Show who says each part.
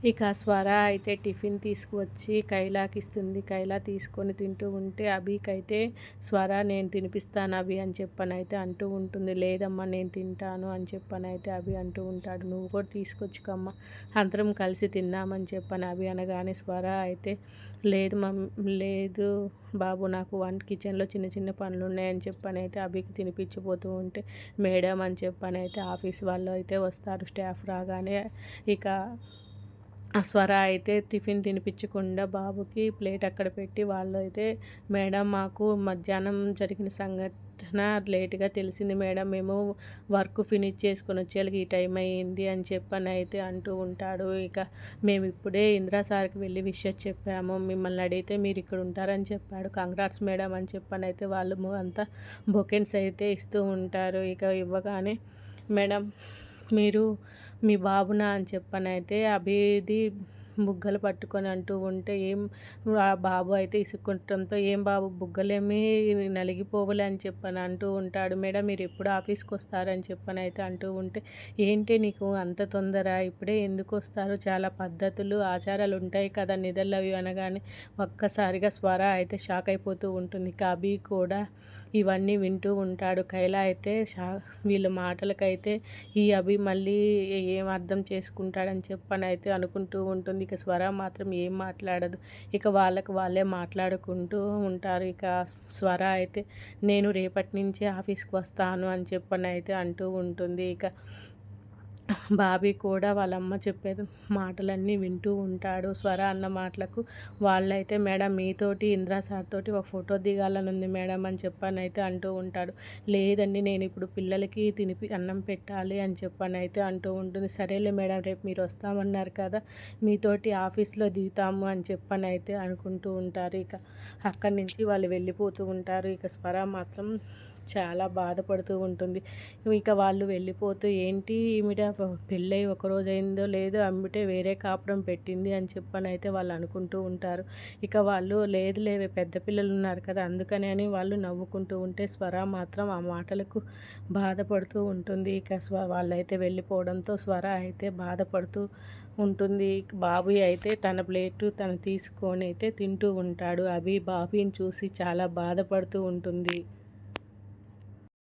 Speaker 1: ఇక స్వర అయితే టిఫిన్ తీసుకువచ్చి కైలాకి ఇస్తుంది. కైలా తీసుకొని తింటూ ఉంటే అభికైతే స్వర నేను తినిపిస్తాను అభి అని చెప్పనైతే అంటూ ఉంటుంది. లేదమ్మా నేను తింటాను అని చెప్పనైతే అభి అంటూ ఉంటాడు. నువ్వు కూడా తీసుకొచ్చుకోమ్మా అందరం కలిసి తిందామని చెప్పని అభి అనగానే స్వర అయితే లేదు లేదు బాబు నాకు కిచెన్లో చిన్న చిన్న పనులు ఉన్నాయని చెప్పనైతే అభికి తినిపించిపోతూ ఉంటే మేడం అని చెప్పనైతే ఆఫీస్ వాళ్ళు అయితే వస్తారు. స్టాఫ్ రాగానే ఇక ఆ స్వర అయితే టిఫిన్ తినిపించకుండా బాబుకి ప్లేట్ అక్కడ పెట్టి వాళ్ళు అయితే మేడం మాకు మధ్యాహ్నం జరిగిన సంఘటన లేట్గా తెలిసింది మేడం, మేము వర్క్ ఫినిష్ చేసుకొని వచ్చేళ్ళకి ఈ టైం అయ్యింది అని చెప్పని అయితే అంటూ ఉంటాడు. ఇక మేము ఇప్పుడే ఇందిరా సార్కి వెళ్ళి విషయం చెప్పాము, మిమ్మల్ని అడిగితే మీరు ఇక్కడ ఉంటారని చెప్పాడు. కంగ్రాట్స్ మేడం అని చెప్పని అయితే వాళ్ళు అంతా బొకెన్స్ అయితే ఇస్తూ ఉంటారు. ఇక ఇవ్వగానే మేడం మీరు మీ బాబునా అని చెప్పనైతే అభిది బుగ్గలు పట్టుకొని అంటూ ఉంటే ఆ బాబు అయితే ఇసుక్కుంటంతో ఏం బాబు బుగ్గలేమి నలిగిపోవులే అని చెప్పని అంటూ ఉంటాడు. మేడం మీరు ఎప్పుడు ఆఫీస్కి వస్తారని చెప్పని అయితే అంటూ ఉంటే ఏంటి నీకు అంత తొందర, ఇప్పుడే ఎందుకు వస్తారు, చాలా పద్ధతులు ఆచారాలు ఉంటాయి కదా నిధులు అవి అనగానే ఒక్కసారిగా స్వర అయితే షాక్ అయిపోతూ ఉంటుంది. అభి కూడా ఇవన్నీ వింటూ ఉంటాడు. కైలా అయితే వీళ్ళ మాటలకైతే ఈ అభి మళ్ళీ ఏం అర్థం చేసుకుంటాడని చెప్పని అయితే అనుకుంటూ ఉంటుంది. ఇక స్వర మాత్రం ఏం మాట్లాడదు. ఇక వాళ్ళకి వాళ్ళే మాట్లాడుకుంటూ ఉంటారు. ఇక స్వర అయితే నేను రేపటి నుంచే ఆఫీస్కి వస్తాను అని చెప్పని అయితే అంటూ ఉంటుంది. ఇక బాబీ కూడా వాళ్ళమ్మ చెప్పేది మాటలన్నీ వింటూ ఉంటాడు. స్వర అన్న మాటలకు వాళ్ళైతే మేడం మీతోటి ఇందిరా సార్ తోటి ఒక ఫోటో దిగాలని ఉంది మేడం అని చెప్పని అయితే అంటూ ఉంటాడు. లేదండి నేను ఇప్పుడు పిల్లలకి అన్నం పెట్టాలి అని చెప్పని అయితే అంటూ ఉంటుంది. సరేలే మేడం రేపు మీరు వస్తామన్నారు కదా మీతోటి ఆఫీస్లో దిగుతాము అని చెప్పని అయితే అనుకుంటూ ఉంటారు. ఇక అక్కడి నుంచి వాళ్ళు వెళ్ళిపోతూ ఉంటారు. ఇక స్వర మాత్రం చాలా బాధపడుతూ ఉంటుంది. ఇక వాళ్ళు వెళ్ళిపోతూ ఏంటి ఈమెడ పెళ్ళై ఒకరోజు అయిందో లేదో అమ్మిటే వేరే కాపురం పెట్టింది అని చెప్పని అయితే వాళ్ళు అనుకుంటూ ఉంటారు. ఇక వాళ్ళు లేదులేవే పెద్ద పిల్లలు ఉన్నారు కదా అందుకని అని వాళ్ళు నవ్వుకుంటూ ఉంటే స్వర మాత్రం ఆ మాటలకు బాధపడుతూ ఉంటుంది. ఇక వాళ్ళైతే వెళ్ళిపోవడంతో స్వర అయితే బాధపడుతూ ఉంటుంది. బాబీ అయితే తన ప్లేటు తను తీసుకొని అయితే తింటూ ఉంటాడు. అభి బాబీని చూసి చాలా బాధపడుతూ ఉంటుంది.